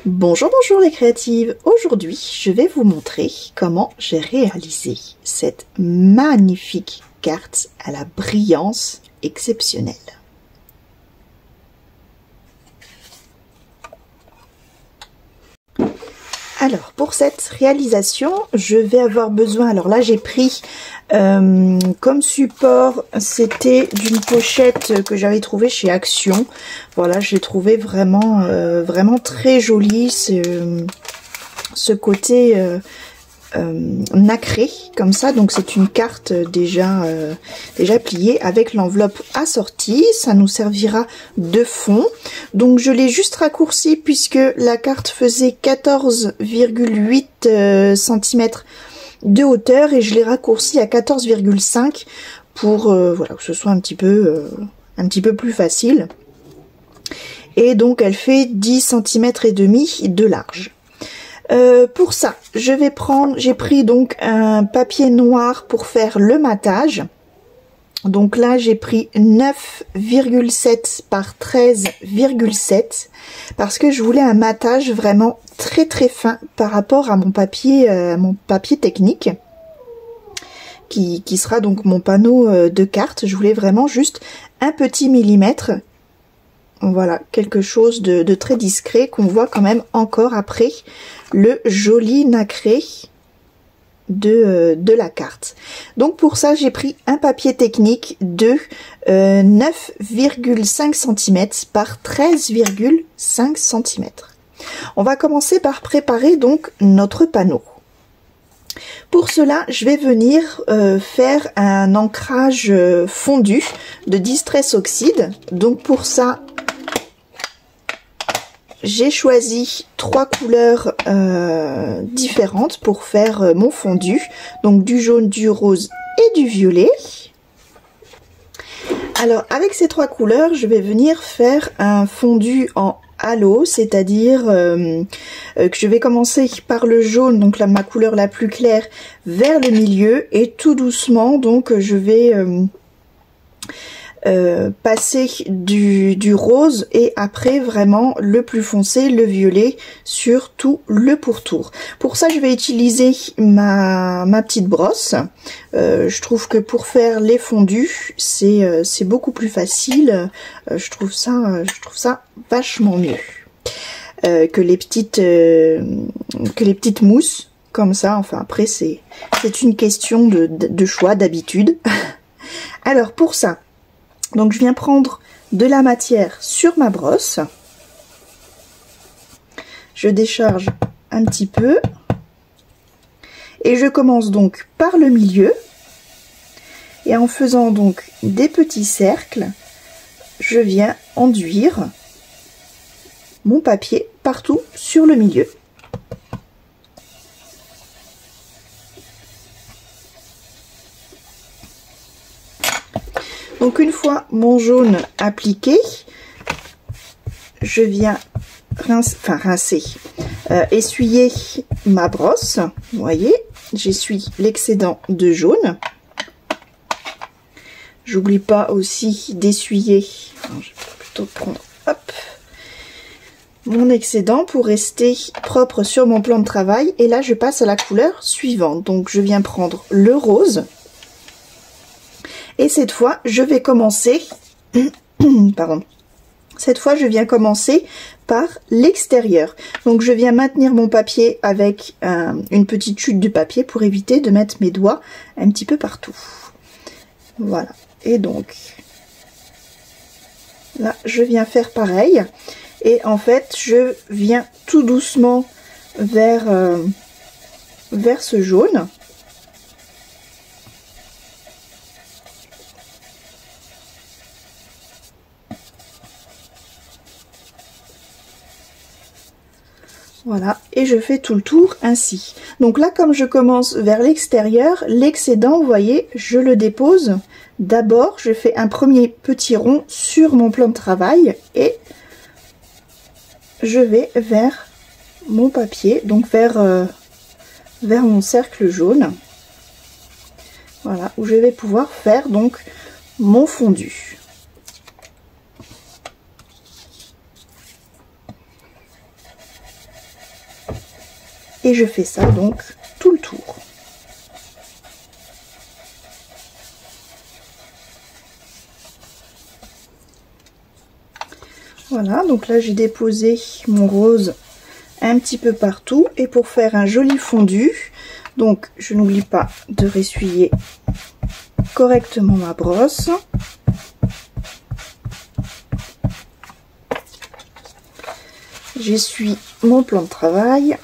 Bonjour, bonjour les créatives. Aujourd'hui, je vais vous montrer comment j'ai réalisé cette magnifique carte à la brillance exceptionnelle. Alors, pour cette réalisation, je vais avoir besoin... Alors là, j'ai pris comme support, c'était d'une pochette que j'avais trouvée chez Action. Voilà, j'ai trouvé vraiment, vraiment très joli ce côté nacré, comme ça. Donc, c'est une carte déjà pliée avec l'enveloppe assortie. Ça nous servira de fond. Donc, je l'ai juste raccourci puisque la carte faisait 14,8 cm de hauteur et je l'ai raccourci à 14,5 pour voilà, que ce soit un petit peu plus facile. Et donc elle fait 10 cm et demi de large. Pour ça, j'ai pris donc un papier noir pour faire le matage. Donc là, j'ai pris 9,7 par 13,7 parce que je voulais un matage vraiment très très fin par rapport à mon papier technique qui sera donc mon panneau de cartes. Je voulais vraiment juste un petit millimètre. Voilà, quelque chose de très discret qu'on voit quand même encore après le joli nacré de la carte. Donc pour ça, j'ai pris un papier technique de 9,5 cm par 13,5 cm. On va commencer par préparer donc notre panneau. Pour cela, je vais venir faire un ancrage fondu de Distress Oxide. Donc pour ça, j'ai choisi 3 couleurs différentes pour faire mon fondu. Donc du jaune, du rose et du violet. Alors avec ces 3 couleurs, je vais venir faire un fondu en halo, c'est-à-dire que je vais commencer par le jaune, donc là ma couleur la plus claire, vers le milieu et tout doucement donc je vais passer du rose et après vraiment le plus foncé, le violet, sur tout le pourtour. Pour ça, je vais utiliser ma petite brosse. Je trouve que pour faire les fondus, c'est beaucoup plus facile. Je trouve ça vachement mieux que les petites mousses comme ça. Enfin après, c'est une question de choix, d'habitude. Alors pour ça, donc je viens prendre de la matière sur ma brosse. Je décharge un petit peu. Et je commence donc par le milieu. Et en faisant donc des petits cercles, je viens enduire mon papier partout sur le milieu. Donc une fois mon jaune appliqué, je viens essuyer ma brosse. Vous voyez, j'essuie l'excédent de jaune. J'oublie pas aussi d'essuyer, je vais plutôt prendre mon excédent pour rester propre sur mon plan de travail. Et là, je passe à la couleur suivante. Donc je viens prendre le rose. Et cette fois, je vais commencer, pardon, cette fois, je viens commencer par l'extérieur. Donc, je viens maintenir mon papier avec une petite chute de papier pour éviter de mettre mes doigts un petit peu partout. Voilà. Et donc, là, je viens faire pareil. Et en fait, je viens tout doucement vers ce jaune. Voilà, et je fais tout le tour ainsi. Donc là, comme je commence vers l'extérieur, l'excédent, vous voyez, je le dépose. D'abord, je fais un premier petit rond sur mon plan de travail et je vais vers mon papier, donc vers mon cercle jaune. Voilà, où je vais pouvoir faire donc mon fondu. Et je fais ça donc tout le tour. Voilà, donc là j'ai déposé mon rose un petit peu partout. Et pour faire un joli fondu, donc je n'oublie pas de ressuyer correctement ma brosse. J'essuie mon plan de travail.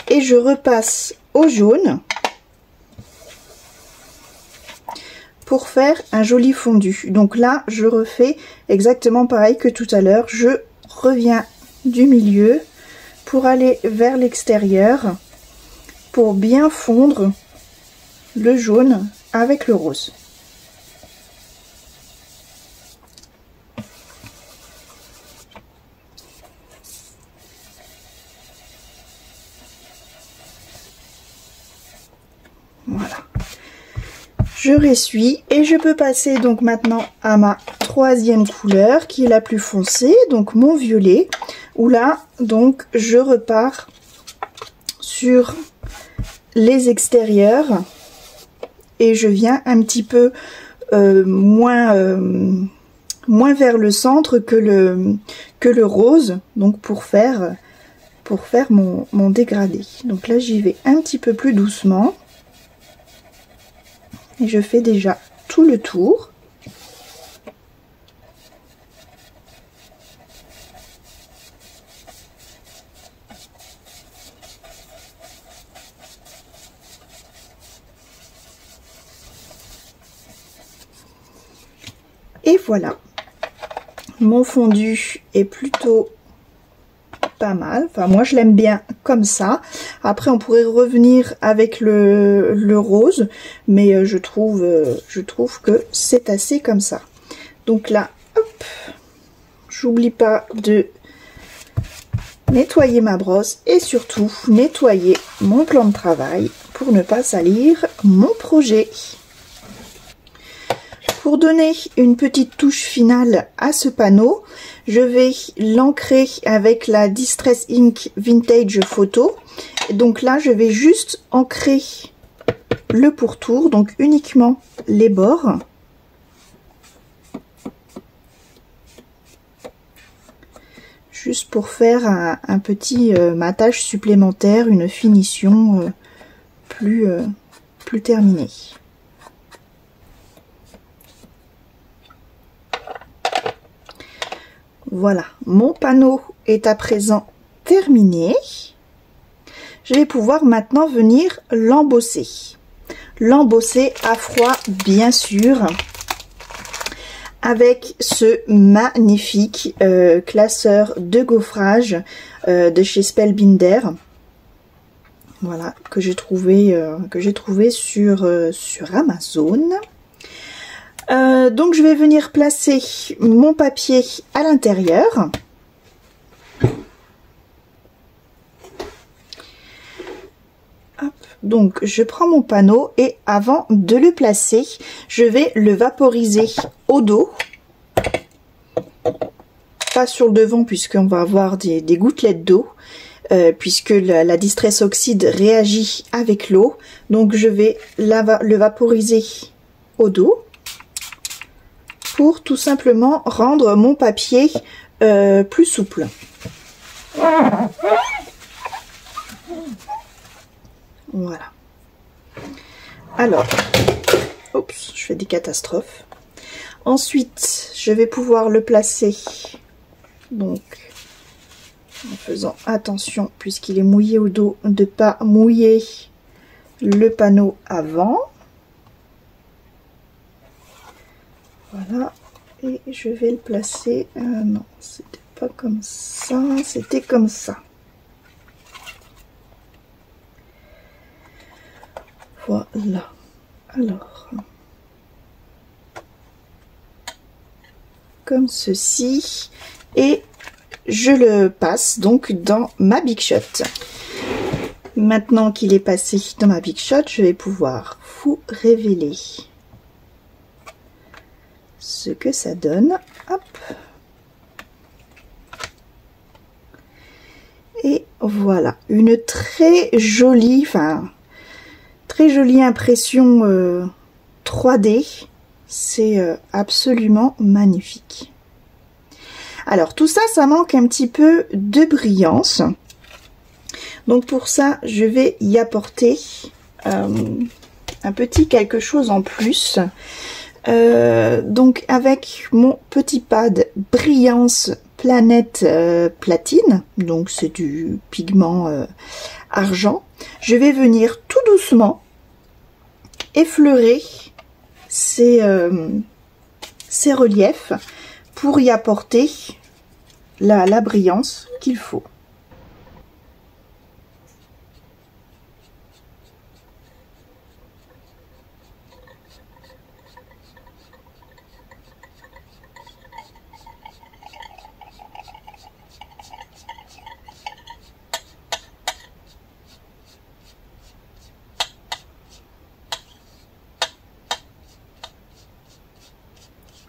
Et je repasse au jaune pour faire un joli fondu. Donc là, je refais exactement pareil que tout à l'heure. Je reviens du milieu pour aller vers l'extérieur pour bien fondre le jaune avec le rose. Voilà. Je ressuie et je peux passer donc maintenant à ma troisième couleur qui est la plus foncée, donc mon violet, où là donc je repars sur les extérieurs et je viens un petit peu moins vers le centre que le rose, donc pour faire mon dégradé. Donc là j'y vais un petit peu plus doucement. Et je fais déjà tout le tour. Et voilà. Mon fondu est plutôt pas mal. Enfin, moi, je l'aime bien comme ça. Après, on pourrait revenir avec le rose, mais je trouve que c'est assez comme ça. Donc là, hop, j'oublie pas de nettoyer ma brosse et surtout nettoyer mon plan de travail pour ne pas salir mon projet. Pour donner une petite touche finale à ce panneau, je vais l'ancrer avec la Distress Ink Vintage Photo. Donc là, je vais juste ancrer le pourtour, donc uniquement les bords. Juste pour faire un petit matage supplémentaire, une finition plus terminée. Voilà, mon panneau est à présent terminé. Je vais pouvoir maintenant venir l'embosser. L'embosser à froid, bien sûr, avec ce magnifique classeur de gaufrage de chez Spellbinder. Voilà, que j'ai trouvé sur Amazon. Donc je vais venir placer mon papier à l'intérieur. Donc je prends mon panneau et avant de le placer, je vais le vaporiser au dos. Pas sur le devant puisqu'on va avoir des gouttelettes d'eau. Puisque la Distress Oxide réagit avec l'eau. Donc je vais le vaporiser au dos. Pour tout simplement rendre mon papier plus souple. Voilà. Alors, oups, je fais des catastrophes. Ensuite, je vais pouvoir le placer, donc, en faisant attention, puisqu'il est mouillé au dos, de ne pas mouiller le panneau avant. Voilà, et je vais le placer, non, c'était pas comme ça, c'était comme ça. Voilà, alors, comme ceci, et je le passe donc dans ma Big Shot. Maintenant qu'il est passé dans ma Big Shot, je vais pouvoir vous révéler ce que ça donne. Hop. Voilà, une très jolie, très jolie impression 3D. C'est absolument magnifique. Alors tout ça, ça manque un petit peu de brillance. Donc pour ça, je vais y apporter un petit quelque chose en plus. Donc avec mon petit pad Brillance Planète Platine, donc c'est du pigment argent, je vais venir tout doucement effleurer ces reliefs pour y apporter la brillance qu'il faut.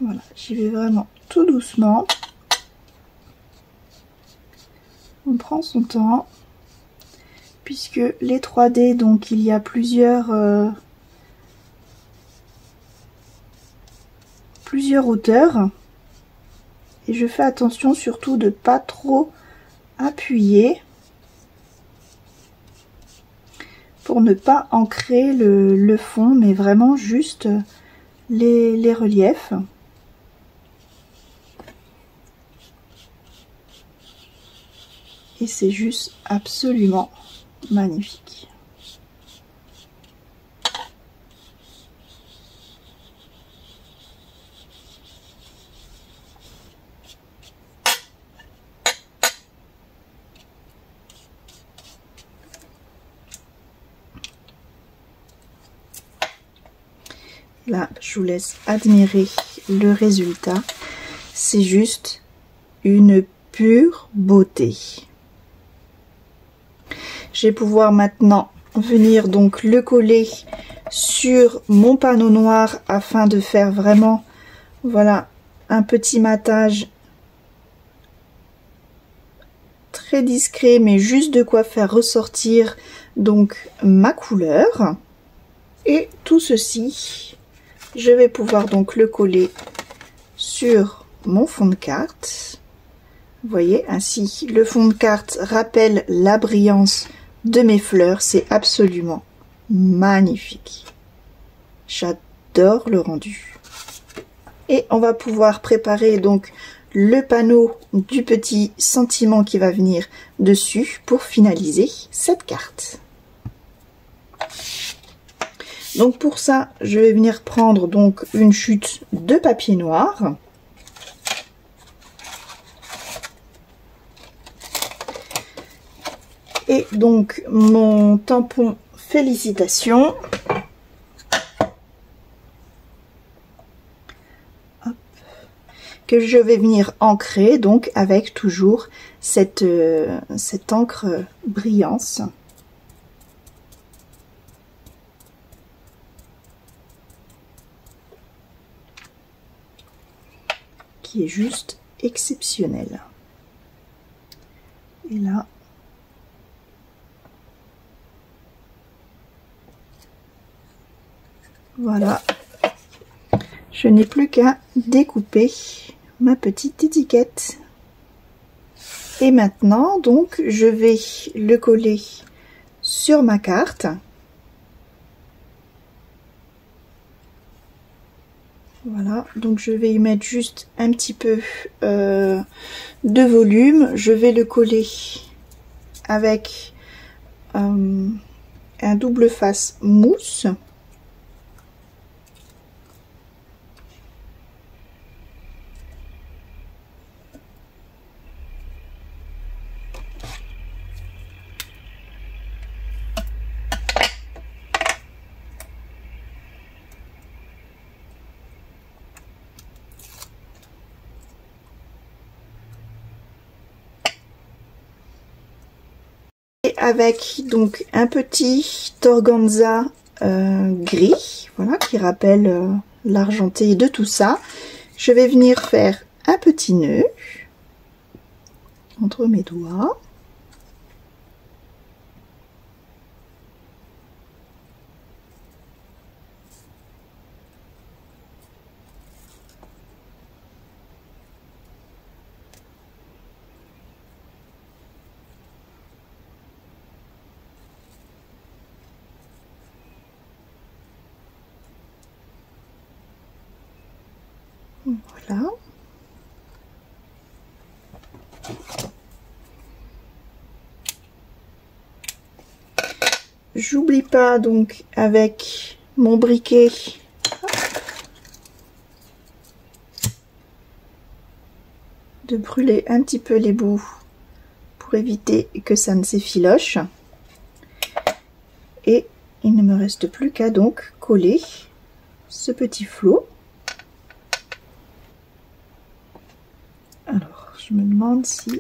Voilà, j'y vais vraiment tout doucement. On prend son temps, puisque les 3D, donc il y a plusieurs hauteurs. Et je fais attention surtout de pas trop appuyer pour ne pas ancrer le fond, mais vraiment juste les reliefs. Et c'est juste absolument magnifique. Là, je vous laisse admirer le résultat. C'est juste une pure beauté. Je vais pouvoir maintenant venir donc le coller sur mon panneau noir afin de faire vraiment, voilà, un petit matage très discret, mais juste de quoi faire ressortir donc ma couleur. Et tout ceci, je vais pouvoir donc le coller sur mon fond de carte. Vous voyez, ainsi le fond de carte rappelle la brillance de mes fleurs. C'est absolument magnifique. J'adore le rendu. Et on va pouvoir préparer donc le panneau du petit sentiment qui va venir dessus pour finaliser cette carte. Donc pour ça, je vais venir prendre donc une chute de papier noir. Et donc mon tampon félicitations. Hop. Que je vais venir ancrer donc avec toujours cette encre brillance. Qui est juste exceptionnelle. Et là, voilà, je n'ai plus qu'à découper ma petite étiquette. Et maintenant, donc, je vais le coller sur ma carte. Voilà, donc je vais y mettre juste un petit peu de volume. Je vais le coller avec un double face mousse. Avec donc un petit organza gris, voilà, qui rappelle l'argenté de tout ça. Je vais venir faire un petit nœud entre mes doigts. Voilà. J'oublie pas donc avec mon briquet de brûler un petit peu les bouts pour éviter que ça ne s'effiloche. Et il ne me reste plus qu'à donc coller ce petit flot. Alors, je me demande si,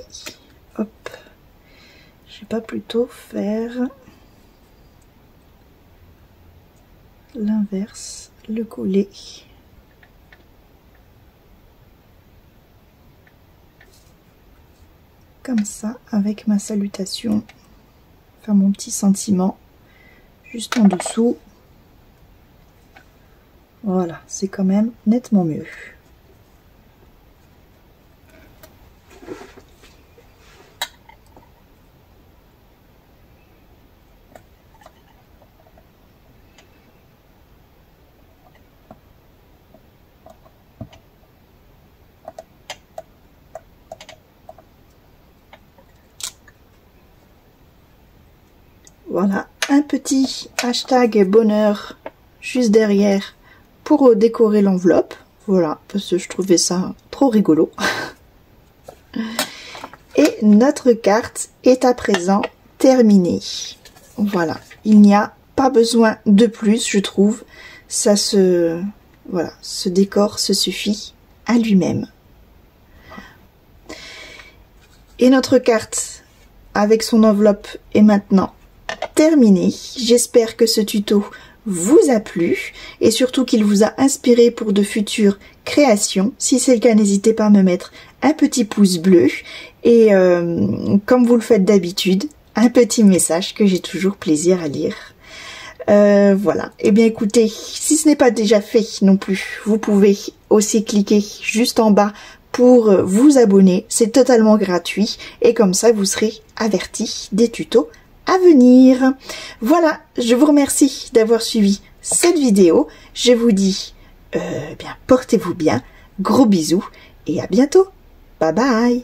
hop, je vais pas plutôt faire l'inverse, le coller. Comme ça, avec ma salutation, enfin mon petit sentiment, juste en dessous. Voilà, c'est quand même nettement mieux. Voilà, un petit hashtag bonheur juste derrière pour décorer l'enveloppe. Voilà, parce que je trouvais ça trop rigolo. Et notre carte est à présent terminée. Voilà, il n'y a pas besoin de plus, je trouve. Ça voilà, ce décor se suffit à lui-même. Et notre carte avec son enveloppe est maintenant terminée. J'espère que ce tuto vous a plu et surtout qu'il vous a inspiré pour de futures créations. Si c'est le cas, n'hésitez pas à me mettre un petit pouce bleu et comme vous le faites d'habitude, un petit message que j'ai toujours plaisir à lire. Voilà, et bien écoutez, si ce n'est pas déjà fait non plus, vous pouvez aussi cliquer juste en bas pour vous abonner, c'est totalement gratuit et comme ça vous serez averti des tutos à venir. Voilà, je vous remercie d'avoir suivi cette vidéo, je vous dis bien portez-vous bien, gros bisous et à bientôt, bye bye.